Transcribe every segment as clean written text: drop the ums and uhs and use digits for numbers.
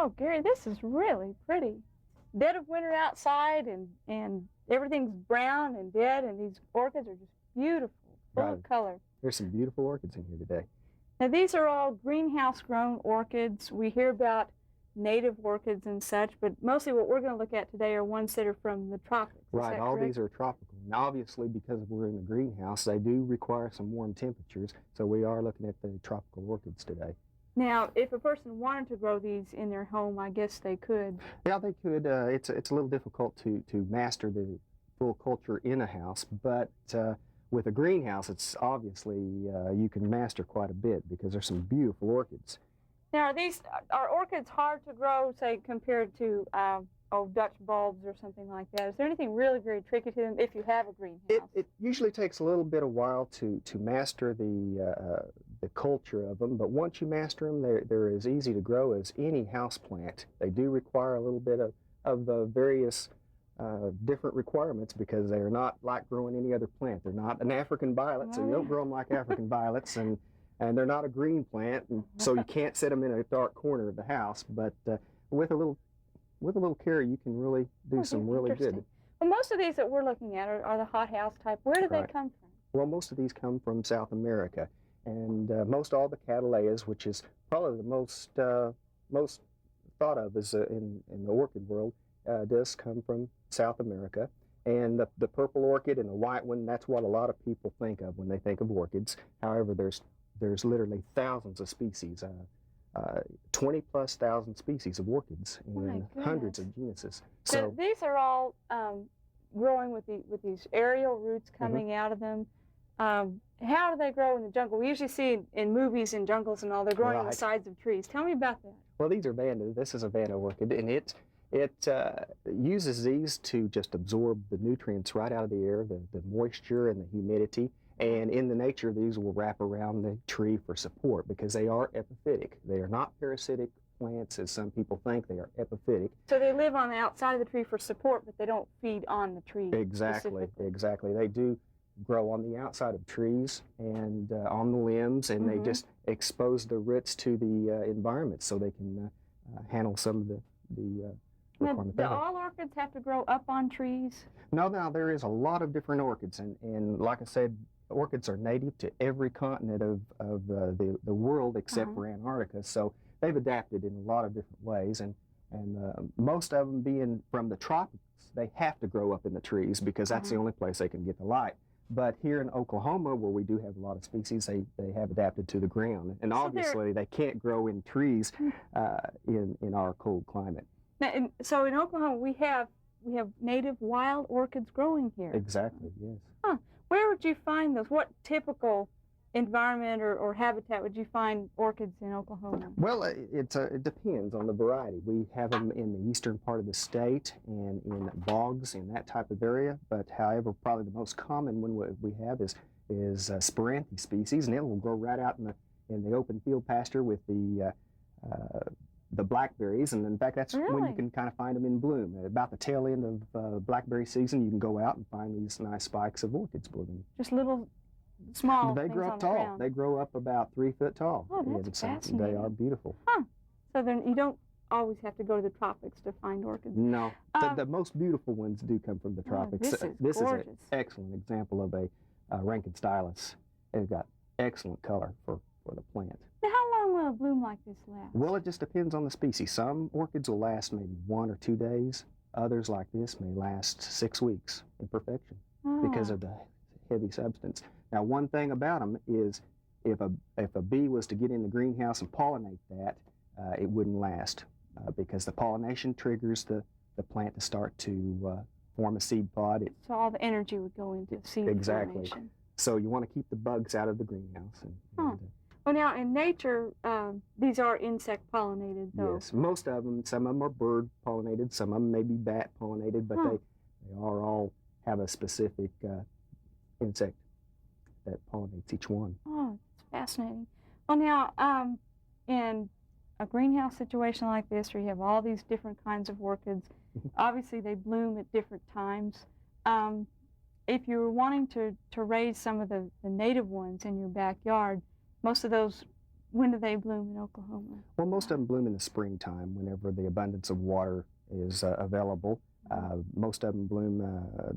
Oh, Gary, this is really pretty. Dead of winter outside, and everything's brown and dead, and these orchids are just beautiful, full of color. There's some beautiful orchids in here today. Now, these are all greenhouse-grown orchids. We hear about native orchids and such, but mostly what we're going to look at today are ones that are from the tropics. Right, all these are tropical. Now, obviously, because we're in the greenhouse, they do require some warm temperatures, so we are looking at the tropical orchids today. Now, if a person wanted to grow these in their home, I guess they could. Yeah, they could. It's a little difficult to master the full culture in a house, but with a greenhouse, it's obviously you can master quite a bit because there's some beautiful orchids. Now, are orchids hard to grow, say, compared to Dutch bulbs or something like that? Is there anything really very tricky to them if you have a greenhouse? It usually takes a little bit of while to master the culture of them, but once you master them, they're as easy to grow as any house plant. They do require a little bit of various different requirements because they are not like growing any other plant. They're not an African violet, so you don't grow them like African violets, and they're not a green plant, and so you can't set them in a dark corner of the house. But with a little care, you can really do some really good. Well, most of these that we're looking at are the hothouse type. Where do they come from? Well, most of these come from South America, and most all the cattleyas, which is probably the most thought of as in the orchid world, does come from South America. And the purple orchid and the white one, that's what a lot of people think of when they think of orchids. However, there's literally thousands of species, 20+ thousand species of orchids and hundreds of genuses. So these are all growing with these aerial roots coming out of them. How do they grow in the jungle? We usually see in movies in jungles and all, they're growing on the sides of trees. Tell me about that. Well, these are vanda. This is a vanda orchid, and it uses these to just absorb the nutrients right out of the air, the moisture and the humidity. And in the nature, these will wrap around the tree for support because they are epiphytic. They are not parasitic plants, as some people think. They are epiphytic. So they live on the outside of the tree for support, but they don't feed on the tree. Exactly, exactly. They do grow on the outside of trees and on the limbs, and they just expose the roots to the environment so they can handle some of the requirements. Now, do all orchids have to grow up on trees? No, there is a lot of different orchids, and like I said, orchids are native to every continent of the world except for Antarctica, so they've adapted in a lot of different ways, and most of them being from the tropics, they have to grow up in the trees because that's the only place they can get the light. But here in Oklahoma, where we do have a lot of species, they have adapted to the ground, and obviously they can't grow in trees in our cold climate. Now, so in Oklahoma, we have native wild orchids growing here. Exactly, yes. Huh. Where would you find those? What typical environment or habitat would you find orchids in Oklahoma? Well, it depends on the variety. We have them in the eastern part of the state and in bogs in that type of area. But however, probably the most common one we have is Spiranthe species, and it will grow right out in the open field pasture with the blackberries, and in fact that's when you can kind of find them in bloom. At about the tail end of blackberry season, you can go out and find these nice spikes of orchids blooming. Just little small They grow up tall. They grow up about 3 foot tall. Oh, that's fascinating. They are beautiful. Huh. So then you don't always have to go to the tropics to find orchids. No. The most beautiful ones do come from the tropics. This is an excellent example of a Rankin stylus. It's got excellent color for the plant. Now, how long will a bloom like this last? Well, it just depends on the species. Some orchids will last maybe 1 or 2 days. Others, like this, may last 6 weeks in perfection because of the heavy substance. Now, one thing about them is if a bee was to get in the greenhouse and pollinate that, it wouldn't last because the pollination triggers the plant to start to form a seed pod. So all the energy would go into seed formation. So you want to keep the bugs out of the greenhouse. Well, now, in nature, these are insect-pollinated, though. Yes, most of them. Some of them are bird-pollinated, some of them may be bat-pollinated, but they are all have a specific insect that pollinates each one. Oh, it's fascinating. Well, now, in a greenhouse situation like this, where you have all these different kinds of orchids, obviously they bloom at different times. If you were wanting to raise some of the native ones in your backyard, most of those when do they bloom in Oklahoma? Well, most of them bloom in the springtime whenever the abundance of water is available. Most of them bloom,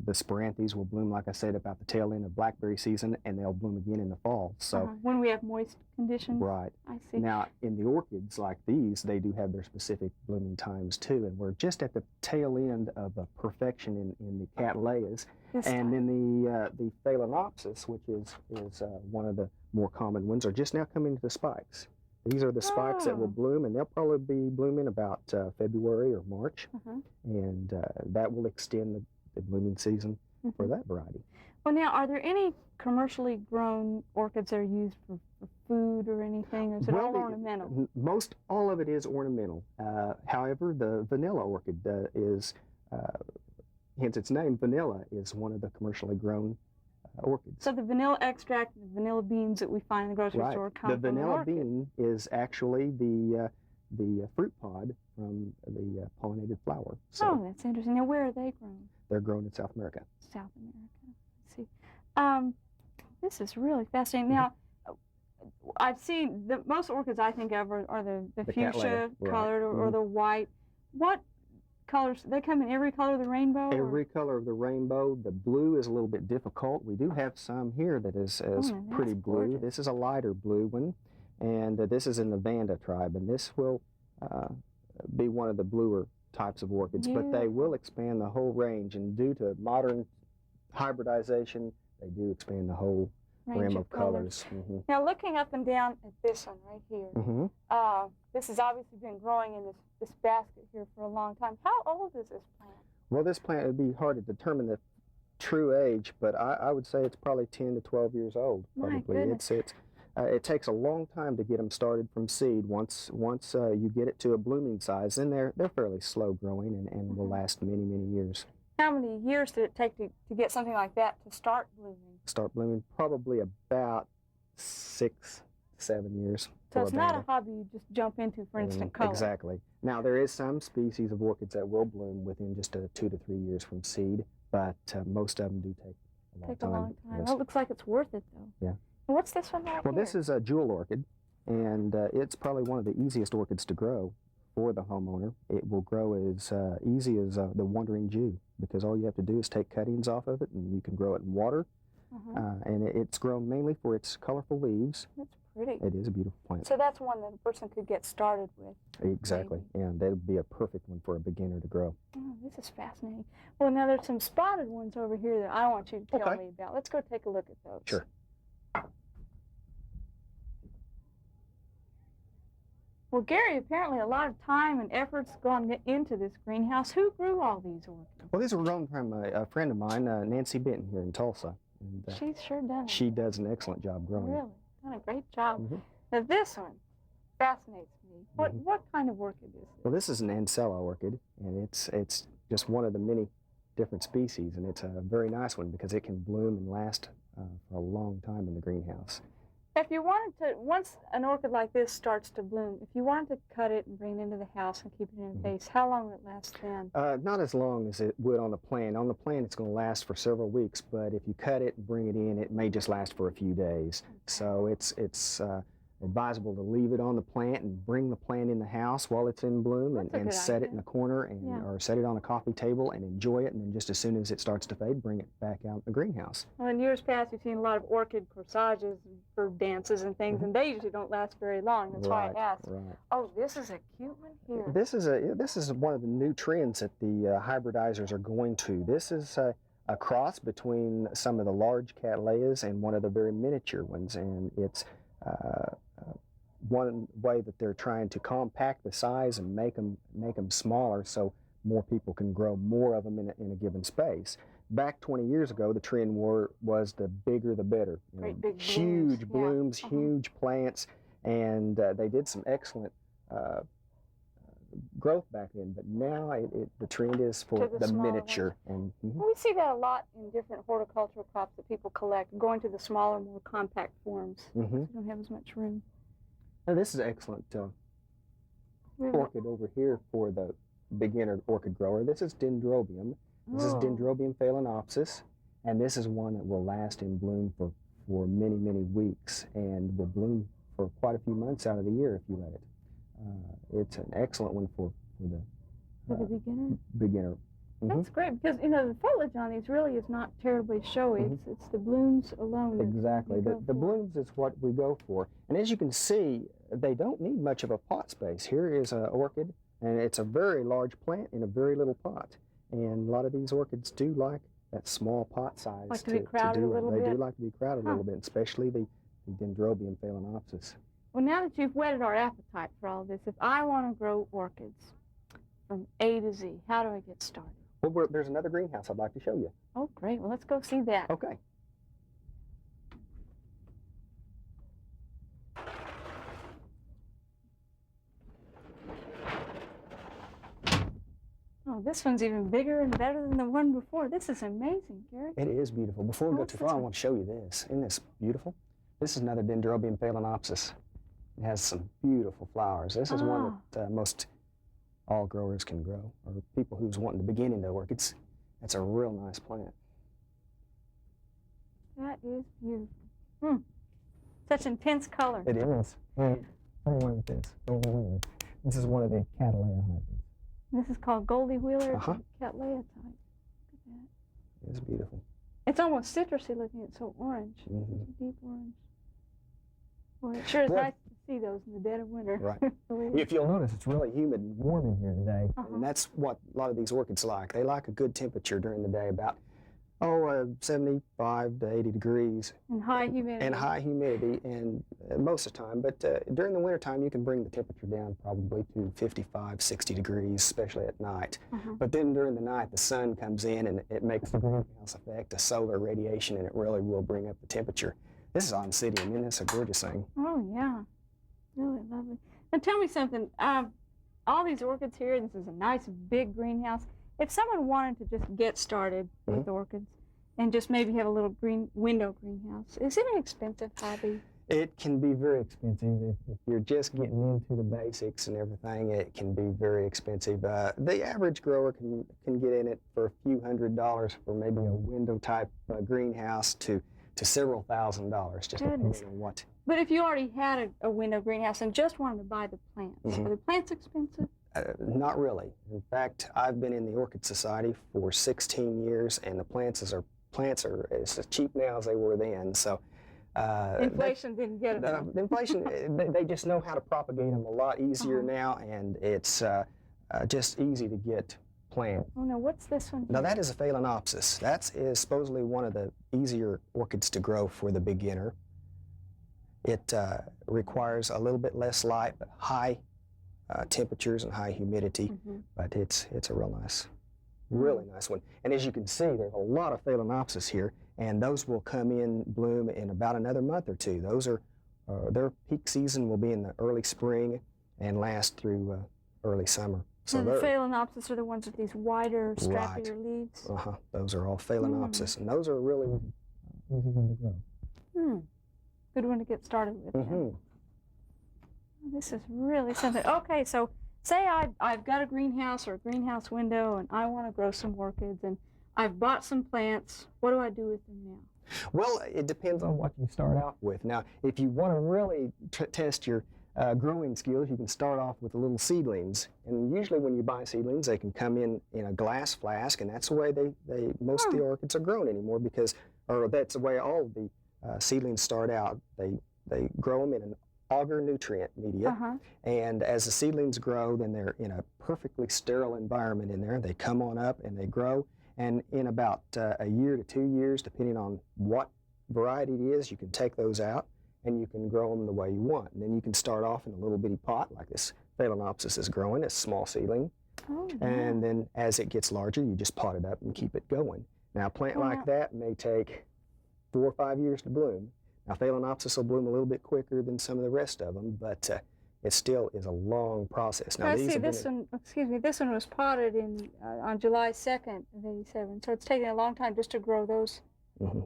the Sporanthes will bloom, like I said, about the tail end of blackberry season, and they'll bloom again in the fall. So when we have moist conditions? Right. I see. Now, in the orchids like these, they do have their specific blooming times too, and we're just at the tail end of perfection in the Cattleyas. And then the Phalaenopsis, which is one of the more common ones, are just now coming to the spikes. These are the spikes that will bloom, and they'll probably be blooming about February or March, and that will extend the blooming season for that variety. Well, now, are there any commercially grown orchids that are used for food or anything, or is it all ornamental? Most all of it is ornamental. However, the vanilla orchid is, hence its name, vanilla, is one of the commercially grown orchids. So the vanilla extract, the vanilla beans that we find in the grocery store come The from an vanilla orchid. bean is actually the fruit pod from the pollinated flower. So Oh, that's interesting. Now, where are they grown? they're grown in South America. South America. Let's see. This is really fascinating. Now, I've seen most orchids I think of are the fuchsia Cattleya, colored or the white. What colors? They come in every color of the rainbow? Every color of the rainbow. The blue is a little bit difficult. We do have some here that is pretty blue. Gorgeous. This is a lighter blue one, and this is in the Vanda tribe, and this will be one of the bluer types of orchids, but they will expand the whole range, and due to modern hybridization, they do expand the whole range of colors. Now, looking up and down at this one right here, this has obviously been growing in this basket here for a long time. How old is this plant? Well, this plant, it would be hard to determine the true age, but I would say it's probably 10 to 12 years old. Probably. My goodness. It takes a long time to get them started from seed. Once you get it to a blooming size, then they're fairly slow growing and will last many, many years. How many years did it take to get something like that to start blooming? Start blooming probably about 6, 7 years. So it's not a hobby you just jump into for instant color. Exactly. Now, there is some species of orchids that will bloom within just 2 to 3 years from seed, but most of them do take a long time. Yes. Well, it looks like it's worth it, though. Yeah. And what's this one right here? Well, this is a jewel orchid, and it's probably one of the easiest orchids to grow for the homeowner. It will grow as easy as the wandering Jew, because all you have to do is take cuttings off of it, and you can grow it in water. And it's grown mainly for its colorful leaves. That's pretty. It is a beautiful plant. So that's one that a person could get started with. Exactly, and that would be a perfect one for a beginner to grow. Oh, this is fascinating. Well, now there's some spotted ones over here that I want you to tell me about. Let's go take a look at those. Sure. Well, Gary, apparently a lot of time and effort's gone into this greenhouse. Who grew all these orchids? Well, these were grown from a friend of mine, Nancy Benton, here in Tulsa. And, she sure does. She does an excellent job growing. Really, done a great job. Now this one fascinates me. What kind of orchid is this? Well, this is an Ancella orchid, and it's just one of the many different species, and it's a very nice one because it can bloom and last for a long time in the greenhouse. If you wanted to, once an orchid like this starts to bloom, if you wanted to cut it and bring it into the house and keep it in a vase, how long would it last then? Not as long as it would on the plant. On the plant, it's going to last for several weeks, but if you cut it and bring it in, it may just last for a few days. So it's advisable to leave it on the plant and bring the plant in the house while it's in bloom and set it in a corner or set it on a coffee table and enjoy it, and then just as soon as it starts to fade, bring it back out in the greenhouse. Well, in years past, you've seen a lot of orchid corsages for dances and things, and they usually don't last very long. That's why I asked. Oh, this is a cute one here. This is one of the new trends that the hybridizers are going to. This is a cross between some of the large Cattleyas and one of the very miniature ones, and it's one way that they're trying to compact the size and make them smaller so more people can grow more of them in a given space. Back 20 years ago, the trend was the bigger the better. Great big huge blooms, huge plants, and they did some excellent growth back then. But now the trend is for the miniature. And we see that a lot in different horticultural crops that people collect, going to the smaller, more compact forms. So you don't have as much room. Now, this is an excellent orchid over here for the beginner orchid grower. This is Dendrobium. This is Dendrobium Phalaenopsis, and this is one that will last in bloom for many, many weeks and will bloom for quite a few months out of the year if you let it. It's an excellent one for the beginner. beginner. That's great because the foliage on these really is not terribly showy. It's the blooms alone. Exactly. The blooms is what we go for. And as you can see, they don't need much of a pot space. Here is an orchid, and it's a very large plant in a very little pot. And a lot of these orchids do like that small pot size. Like to be crowded a little bit? They do like to be crowded a little bit, especially the Dendrobium phalaenopsis. Well, now that you've whetted our appetite for all this, if I want to grow orchids from A to Z, how do I get started? Well, there's another greenhouse I'd like to show you. Oh, great. Well, let's go see that. Okay. Oh, this one's even bigger and better than the one before. This is amazing, Gary. It is beautiful. Before we go too far, I want to show you this. Isn't this beautiful? This is another Dendrobium phalaenopsis. It has some beautiful flowers. This is one that most all growers can grow, or people who's wanting to begin into orchids. That's a real nice plant. That is beautiful. Such intense color. It is. Play around with this. This is one of the Cattleya hybrids. This is called Goldie Wheeler. It's a Cattleya type. Look at that. It's beautiful. It's almost citrusy looking. It's so orange. Deep orange. Boy, it sure is nice to see those in the dead of winter. Right. If you'll notice, it's really humid and warm in here today. And that's what a lot of these orchids like. They like a good temperature during the day, about 75 to 80 degrees. And high humidity. And high humidity, and most of the time. But during the wintertime, you can bring the temperature down probably to 55, 60 degrees, especially at night. But then during the night, the sun comes in, and it makes the greenhouse effect, a solar radiation, and it really will bring up the temperature. This is Oncidium, and it's a gorgeous thing. Oh, yeah. Really lovely. Now, tell me something. All these orchids here, this is a nice big greenhouse. If someone wanted to just get started with orchids and just maybe have a little window greenhouse, is it an expensive hobby? It can be very expensive. If you're just getting into the basics and everything, it can be very expensive. The average grower can get in it for a few $100s for maybe a window type greenhouse to several $1,000s, just depending on what. But if you already had a window greenhouse and just wanted to buy the plants, are the plants expensive? Not really. In fact, I've been in the Orchid Society for 16 years, and the plants are as cheap now as they were then. So inflation didn't get them. Inflation, they just know how to propagate them a lot easier now, and it's just easy to get plants. Oh no, what's this one? Now that is a phalaenopsis. That is supposedly one of the easier orchids to grow for the beginner. It requires a little bit less light, but high temperatures and high humidity, but it's a real nice, really nice one. And as you can see, there's a lot of phalaenopsis here, and those will come in bloom in about another month or two. Those are their peak season will be in the early spring and last through early summer. So the phalaenopsis are the ones with these wider, strappier leaves? Those are all phalaenopsis, and those are really easy one to grow. Good one to get started with. This is really something. Okay, so say I've got a greenhouse or a greenhouse window, and I want to grow some orchids, and I've bought some plants. What do I do with them now? Well, it depends on what you start out with. Now, if you want to really test your growing skills, you can start off with the little seedlings. And usually when you buy seedlings, they can come in a glass flask, and that's the way most of the orchids are grown anymore, or that's the way all of the seedlings start out. They grow them in an agar nutrient media, and as the seedlings grow, then they're in a perfectly sterile environment in there. They come on up and they grow, and in about a year to 2 years, depending on what variety it is, you can take those out and you can grow them the way you want. And then you can start off in a little bitty pot like this phalaenopsis is growing, a small seedling, and then as it gets larger, you just pot it up and keep it going. Now a plant like that may take 4 or 5 years to bloom. Now, phalaenopsis will bloom a little bit quicker than some of the rest of them, but it still is a long process. Now, this one was potted on July 2nd of '87, so it's taken a long time just to grow those.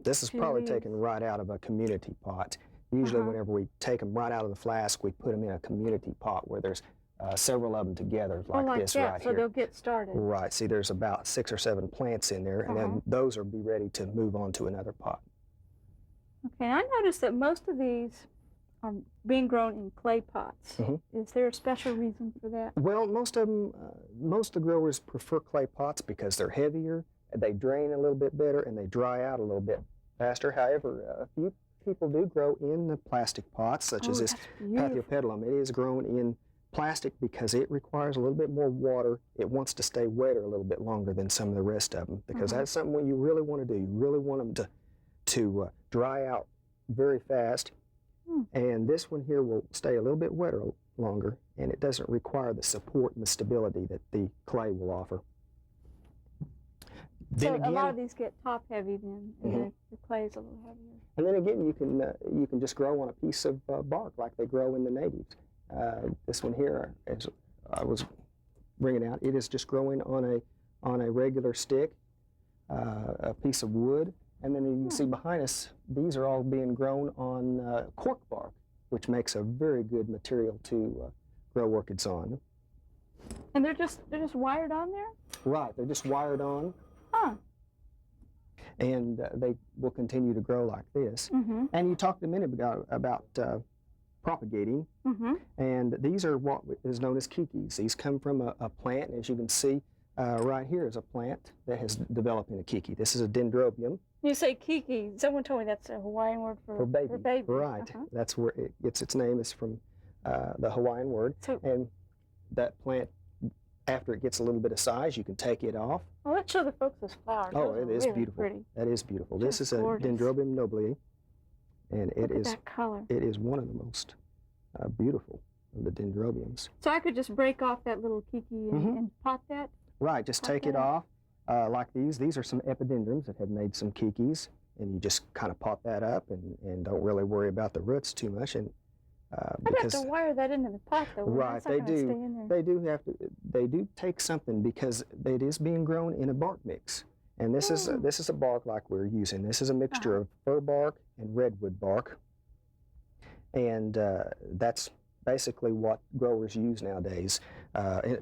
This is probably taken right out of a community pot. Usually, whenever we take them right out of the flask, we put them in a community pot where there's several of them together, like this right here. So they'll get started. Right. See, there's about 6 or 7 plants in there, and then those will be ready to move on to another pot. Okay, I noticed that most of these being grown in clay pots. Mhm. Is there a special reason for that? Well, most of them, most of the growers prefer clay pots because they're heavier, they drain a little bit better, and they dry out a little bit faster. However, a few people do grow in the plastic pots, such as this That's beautiful. Pathiopedilum. It is grown in plastic because it requires a little bit more water. It wants to stay wetter a little bit longer than some of the rest of them, because that's something you really want to do. You really want them to dry out very fast. And this one here will stay a little bit wetter longer, and it doesn't require the support and the stability that the clay will offer. So a lot of these get top heavy then, and the clay is a little heavier. And then again, you can just grow on a piece of bark like they grow in the natives. This one here, as I was bringing out, it is just growing on a regular stick, a piece of wood. And then you can see behind us, these are all being grown on cork bark, which makes a very good material to grow orchids on. And they're just wired on there? Right, they're just wired on. Huh. And they will continue to grow like this. And you talked a minute ago about propagating, and these are what is known as kikis. These come from a plant, and as you can see, right here is a plant that has developed in a kiki. This is a dendrobium. You say kiki. Someone told me that's a Hawaiian word for baby. Right. That's where it gets its name, is from the Hawaiian word. So, and that plant, after it gets a little bit of size, you can take it off. well, let's show the folks this flower. Oh, Those it are is really beautiful. Pretty. That is beautiful. Just This is gorgeous. a Dendrobium nobile, and Look at that color. it is one of the most beautiful of the dendrobiums. So I could just break off that little kiki and pot that? Right, just take it off like these. These are some epidendrums that have made some kikis, and you just kind of pot that up and don't really worry about the roots too much. And I'd have to wire that into the pot, though. Right, That's not they gonna do. Stay in there. They do have to. They do take something because it is being grown in a bark mix, and this is a bark like we're using. This is a mixture of fir bark and redwood bark, and that's basically what growers use nowadays.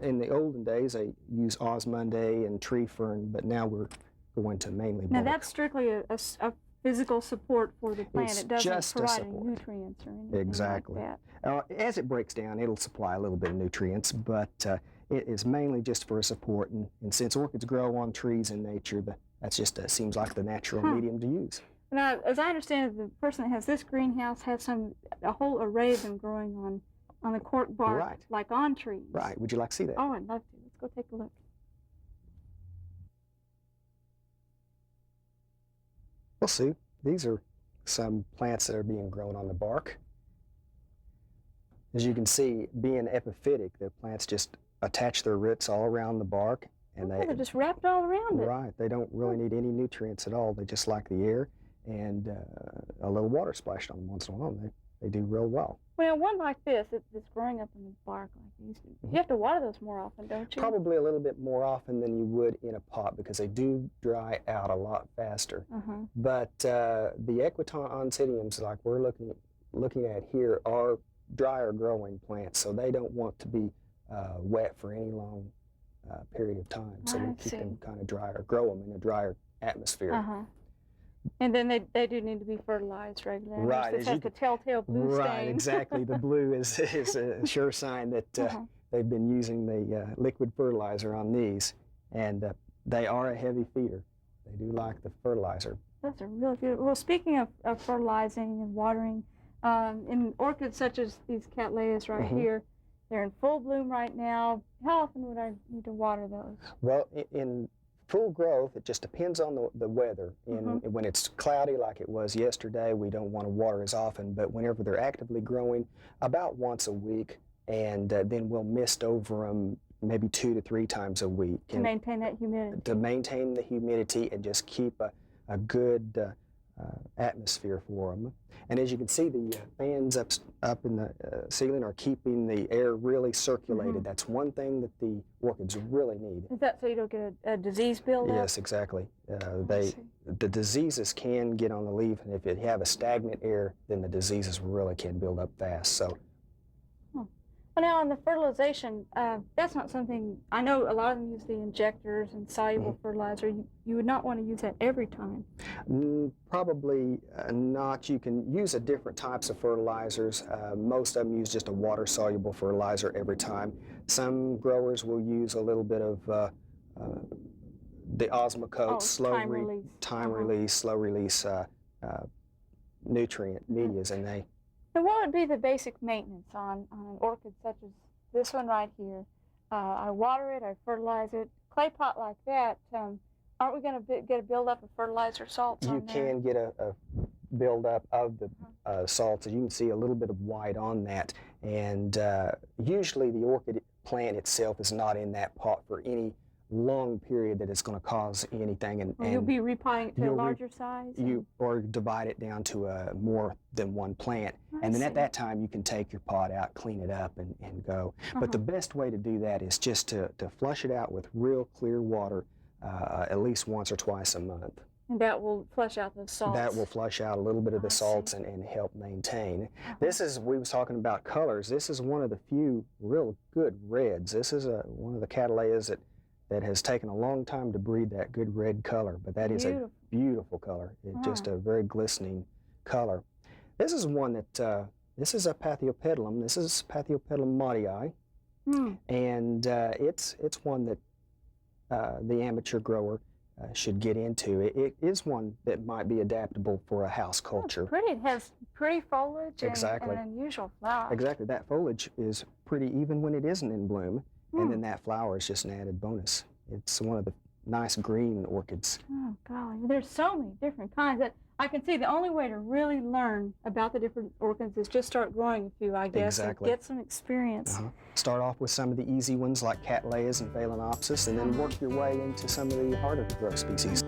In the olden days, they use osmundae and tree fern, but now we're going to mainly bark. Now that's strictly a physical support for the plant. It's It doesn't just a provide any support. nutrients or anything Exactly. like that. As it breaks down, it'll supply a little bit of nutrients, but it is mainly just for a support. And since orchids grow on trees in nature, that's just seems like the natural medium to use. Now, as I understand it, the person that has this greenhouse has a whole array of them growing on the cork bark, like on trees. Right. Would you like to see that? Oh, I'd love to. Let's go take a look. Well, see, these are some plants that are being grown on the bark. As you can see, being epiphytic, the plants just attach their roots all around the bark, and they're just wrapped all around it. Right. They don't really need any nutrients at all. They just like the air and a little water splashed on them once in a while. They do real well. Well, one like this, it's growing up in the bark like these. You have to water those more often, don't you? Probably a little bit more often than you would in a pot because they do dry out a lot faster. But the Equiton oncidiums, like we're looking at here, are drier growing plants, so they don't want to be wet for any long period of time. So we keep them kind of drier, grow them in a drier atmosphere. And then they do need to be fertilized regularly. Right. This has the telltale blue stain. Right, exactly. The blue is a sure sign that they've been using the liquid fertilizer on these, and they are a heavy feeder. They do like the fertilizer. Those are really good. Well, speaking of fertilizing and watering, in orchids such as these Cattleyas right here, they're in full bloom right now. How often would I need to water those? Well, in full growth, it just depends on the weather. When it's cloudy like it was yesterday, we don't want to water as often, but whenever they're actively growing, about once a week, and then we'll mist over them maybe 2 to 3 times a week. To maintain that humidity. To maintain the humidity and just keep a good atmosphere for them. And as you can see, the fans up in the ceiling are keeping the air really circulated. That's one thing that the orchids really need. Is that so you don't get a disease buildup? Yes, exactly. The diseases can get on the leaf, and if you have a stagnant air, then the diseases really can build up fast. So, Well, now on the fertilization, that's not something, I know a lot of them use the injectors and soluble fertilizer. You would not want to use that every time. Probably not. You can use a different types of fertilizers. Most of them use just a water-soluble fertilizer every time. Some growers will use a little bit of the Osmocote, Time release. slow release nutrient medias, and they. So what would be the basic maintenance on an orchid such as this one right here? I water it, I fertilize it. Clay pot like that, aren't we going to get a buildup of fertilizer salts You on there? can get a buildup of the salts. As you can see, a little bit of white on that. And usually the orchid plant itself is not in that pot for any long period that it's going to cause anything. And you'll be repotting it to a larger size? Or divide it down to more than one plant. And then at that time, you can take your pot out, clean it up, and go. But the best way to do that is just to flush it out with real clear water at least once or twice a month. And that will flush out the salts? That will flush out a little bit of the salts and help maintain. This is, we was talking about colors, this is one of the few real good reds. This is one of the Cattleyas that has taken a long time to breed that good red color, but that is a beautiful color. It's just a very glistening color. This is one that, this is a Pathiopedilum. This is Pathiopedilum mottii. And it's one that the amateur grower should get into. It is one that might be adaptable for a house culture. Oh, pretty. It has pretty foliage and an unusual flower. Exactly. That foliage is pretty even when it isn't in bloom, and then that flower is just an added bonus. It's one of the nice green orchids. Oh, golly. There's so many different kinds that I can see the only way to really learn about the different orchids is just start growing a few, I guess, and get some experience. Start off with some of the easy ones like Cattleyas and Phalaenopsis, and then work your way into some of the harder to grow species.